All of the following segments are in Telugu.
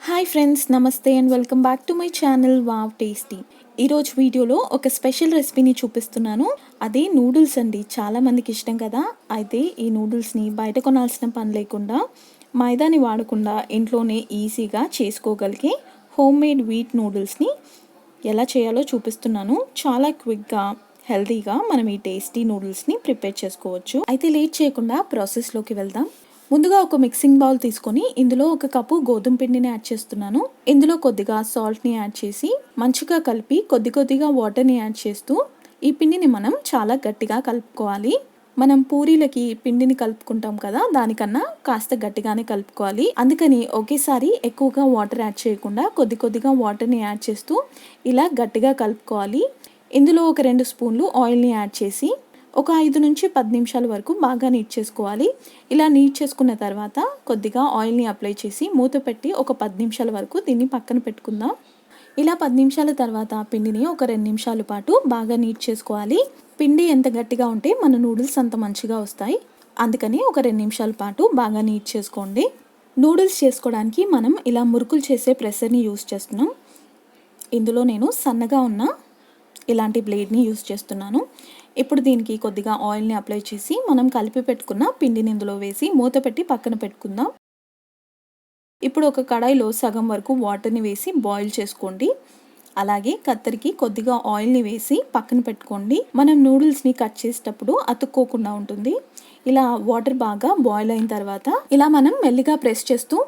హాయ్ ఫ్రెండ్స్, నమస్తే and welcome back to my channel wow tasty. ఈరోజు వీడియోలో ఒక స్పెషల్ రెసిపీని చూపిస్తున్నాను. అదే నూడిల్స్ అండి. చాలామందికి ఇష్టం కదా. అయితే ఈ నూడిల్స్ని బయట కొనాల్సిన పని లేకుండా, మైదాని వాడకుండా ఇంట్లోనే ఈజీగా చేసుకోగలిగే హోమ్ మేడ్ వీట్ నూడిల్స్ని ఎలా చేయాలో చూపిస్తున్నాను. చాలా క్విక్గా హెల్తీగా మనం ఈ టేస్టీ నూడిల్స్ని ప్రిపేర్ చేసుకోవచ్చు. అయితే లేట్ చేయకుండా ప్రాసెస్లోకి వెళ్దాం. ముందుగా ఒక మిక్సింగ్ బౌల్ తీసుకొని ఇందులో ఒక కప్పు గోధుమ పిండిని యాడ్ చేస్తున్నాను. ఇందులో కొద్దిగా సాల్ట్ని యాడ్ చేసి మంచిగా కలిపి కొద్దిగా వాటర్ని యాడ్ చేస్తూ ఈ పిండిని మనం చాలా గట్టిగా కలుపుకోవాలి. మనం పూరీలకి పిండిని కలుపుకుంటాం కదా, దానికన్నా కాస్త గట్టిగానే కలుపుకోవాలి. అందుకని ఒకేసారి ఎక్కువగా వాటర్ యాడ్ చేయకుండా కొద్దిగా వాటర్ని యాడ్ చేస్తూ ఇలా గట్టిగా కలుపుకోవాలి. ఇందులో ఒక 2 స్పూన్లు ఆయిల్ని యాడ్ చేసి ఒక 5 నుంచి 10 నిమిషాల వరకు బాగా నీట్ చేసుకోవాలి. ఇలా నీట్ చేసుకున్న తర్వాత కొద్దిగా ఆయిల్ని అప్లై చేసి మూత పెట్టి ఒక 10 నిమిషాల వరకు దీన్ని పక్కన పెట్టుకుందాం. ఇలా 10 నిమిషాల తర్వాత పిండిని ఒక 2 నిమిషాల పాటు బాగా నీట్ చేసుకోవాలి. పిండి ఎంత గట్టిగా ఉంటే మన నూడిల్స్ అంత మంచిగా వస్తాయి. అందుకని ఒక 2 నిమిషాల పాటు బాగా నీట్ చేసుకోండి. నూడిల్స్ చేసుకోవడానికి మనం ఇలా మురుకులు చేసే ప్రెషర్ని యూస్ చేస్తున్నాం. ఇందులో నేను సన్నగా ఉన్న ఇలాంటి బ్లేడ్ని యూస్ చేస్తున్నాను. ఇప్పుడు దీనికి కొద్దిగా ఆయిల్ని అప్లై చేసి మనం కలిపి పెట్టుకున్న పిండిని ఇందులో వేసి మూత పెట్టి పక్కన పెట్టుకుందాం. ఇప్పుడు ఒక కడాయిలో సగం వరకు వాటర్ని వేసి బాయిల్ చేసుకోండి. అలాగే కత్తెరకి కొద్దిగా ఆయిల్ని వేసి పక్కన పెట్టుకోండి. మనం నూడిల్స్ని కట్ చేసేటప్పుడు అతుక్కోకుండా ఉంటుంది. ఇలా వాటర్ బాగా బాయిల్ అయిన తర్వాత ఇలా మనం మెల్లిగా ప్రెస్ చేస్తూ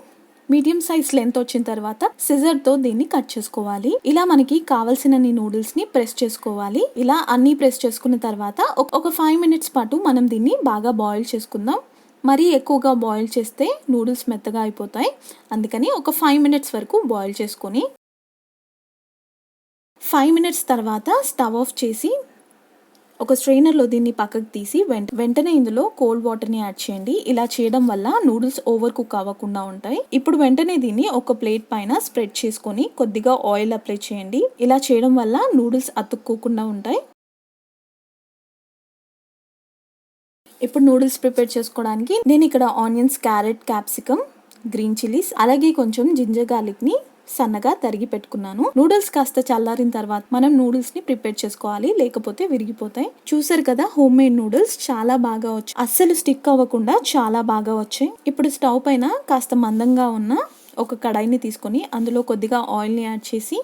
మీడియం సైజ్ లెంత్ వచ్చిన తర్వాత సిజర్తో దీన్ని కట్ చేసుకోవాలి. ఇలా మనకి కావాల్సినన్ని నూడిల్స్ని ప్రెస్ చేసుకోవాలి. ఇలా అన్ని ప్రెస్ చేసుకున్న తర్వాత ఒక 5 మినిట్స్ పాటు మనం దీన్ని బాగా బాయిల్ చేసుకుందాం. మరీ ఎక్కువగా బాయిల్ చేస్తే నూడిల్స్ మెత్తగా అయిపోతాయి. అందుకని ఒక 5 మినిట్స్ వరకు బాయిల్ చేసుకొని 5 మినిట్స్ తర్వాత స్టవ్ ఆఫ్ చేసి ఒక స్ట్రైనర్లో దీన్ని పక్కకు తీసి వెంటనే ఇందులో కోల్డ్ వాటర్ని యాడ్ చేయండి. ఇలా చేయడం వల్ల నూడిల్స్ ఓవర్ కుక్ అవ్వకుండా ఉంటాయి. ఇప్పుడు వెంటనే దీన్ని ఒక ప్లేట్ పైన స్ప్రెడ్ చేసుకొని కొద్దిగా ఆయిల్ అప్లై చేయండి. ఇలా చేయడం వల్ల నూడిల్స్ అతుక్కోకుండా ఉంటాయి. ఇప్పుడు నూడిల్స్ ప్రిపేర్ చేసుకోవడానికి నేను ఇక్కడ onions, carrot, capsicum, green chillies అలాగే కొంచెం జింజర్ గార్లిక్ని సన్నగా తరిగి పెట్టుకున్నాను. నూడిల్స్ కాస్త చల్లారిన తర్వాత మనం నూడిల్స్ ని ప్రిపేర్ చేసుకోవాలి, లేకపోతే విరిగిపోతాయి. చూసారు కదా, హోమ్ మేడ్ నూడిల్స్ చాలా బాగా వచ్చాయి. అస్సలు స్టిక్ అవ్వకుండా చాలా బాగా వచ్చాయి. ఇప్పుడు స్టవ్ పైన కాస్త మందంగా ఉన్న ఒక కడాయిని తీసుకొని అందులో కొద్దిగా ఆయిల్ని యాడ్ చేసి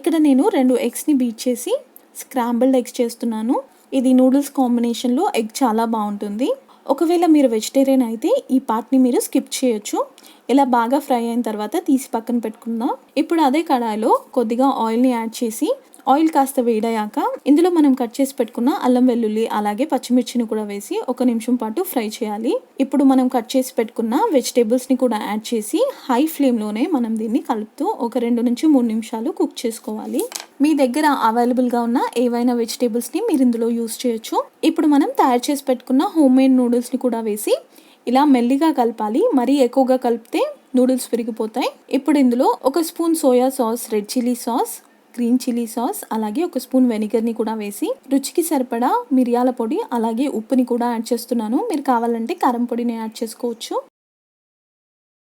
ఇక్కడ నేను 2 ఎగ్స్ని బీట్ చేసి స్క్రాంబుల్డ్ ఎగ్స్ చేస్తున్నాను. ఇది నూడిల్స్ కాంబినేషన్లో ఎగ్ చాలా బాగుంటుంది. ఒకవేళ మీరు వెజిటేరియన్ అయితే ఈ పార్ట్ని మీరు స్కిప్ చేయొచ్చు. ఇలా బాగా ఫ్రై అయిన తర్వాత తీసి పక్కన పెట్టుకుందాం. ఇప్పుడు అదే కడాయిలో కొద్దిగా ఆయిల్ని యాడ్ చేసి ఆయిల్ కాస్త వేడయ్యాక ఇందులో మనం కట్ చేసి పెట్టుకున్న అల్లం వెల్లుల్లి అలాగే పచ్చిమిర్చిని కూడా వేసి 1 నిమిషం పాటు ఫ్రై చేయాలి. ఇప్పుడు మనం కట్ చేసి పెట్టుకున్న వెజిటేబుల్స్ని కూడా యాడ్ చేసి హై ఫ్లేమ్లోనే మనం దీన్ని కలుపుతూ ఒక 2 నుంచి 3 నిమిషాలు కుక్ చేసుకోవాలి. మీ దగ్గర అవైలబుల్గా ఉన్న ఏవైనా వెజిటేబుల్స్ని మీరు ఇందులో యూస్ చేయొచ్చు. ఇప్పుడు మనం తయారు చేసి పెట్టుకున్న హోమ్ మేడ్ నూడిల్స్ని కూడా వేసి ఇలా మెల్లిగా కలపాలి. మరీ ఎక్కువగా కలిపితే నూడిల్స్ విరిగిపోతాయి. ఇప్పుడు ఇందులో 1 spoon soya sauce, red chilli sauce, green chilli sauce అలాగే 1 స్పూన్ వెనిగర్ని కూడా వేసి రుచికి సరిపడా మిరియాల పొడి అలాగే ఉప్పుని కూడా యాడ్ చేస్తున్నాను. మీరు కావాలంటే కారం పొడిని యాడ్ చేసుకోవచ్చు.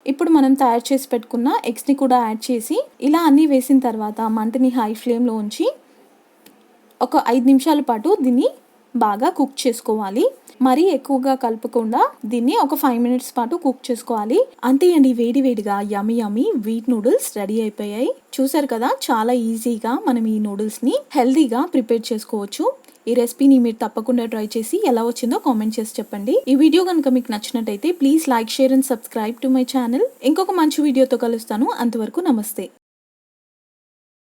ఇప్పుడు మనం తయారు చేసి పెట్టుకున్న ఎగ్స్ని కూడా యాడ్ చేసి ఇలా అన్నీ వేసిన తర్వాత మంటని హై ఫ్లేమ్లో ఉంచి ఒక 5 నిమిషాల పాటు దీన్ని బాగా కుక్ చేసుకోవాలి. మరీ ఎక్కువగా కలపకుండా దీన్ని ఒక 5 మినిట్స్ పాటు కుక్ చేసుకోవాలి. అంతే అండి, వేడిగా యమ్మీ వీట్ నూడిల్స్ రెడీ అయిపోయాయి. చూసారు కదా, చాలా ఈజీగా మనం ఈ నూడిల్స్ని హెల్తీగా ప్రిపేర్ చేసుకోవచ్చు. ఈ రెసిపీని మీరు తప్పకుండా ట్రై చేసి ఎలా వచ్చిందో కామెంట్ చేసి చెప్పండి. ఈ వీడియో కనుక మీకు నచ్చినట్టయితే please like, share and subscribe to my channel. ఇంకొక మంచి వీడియోతో కలుస్తాను. అంతవరకు నమస్తే.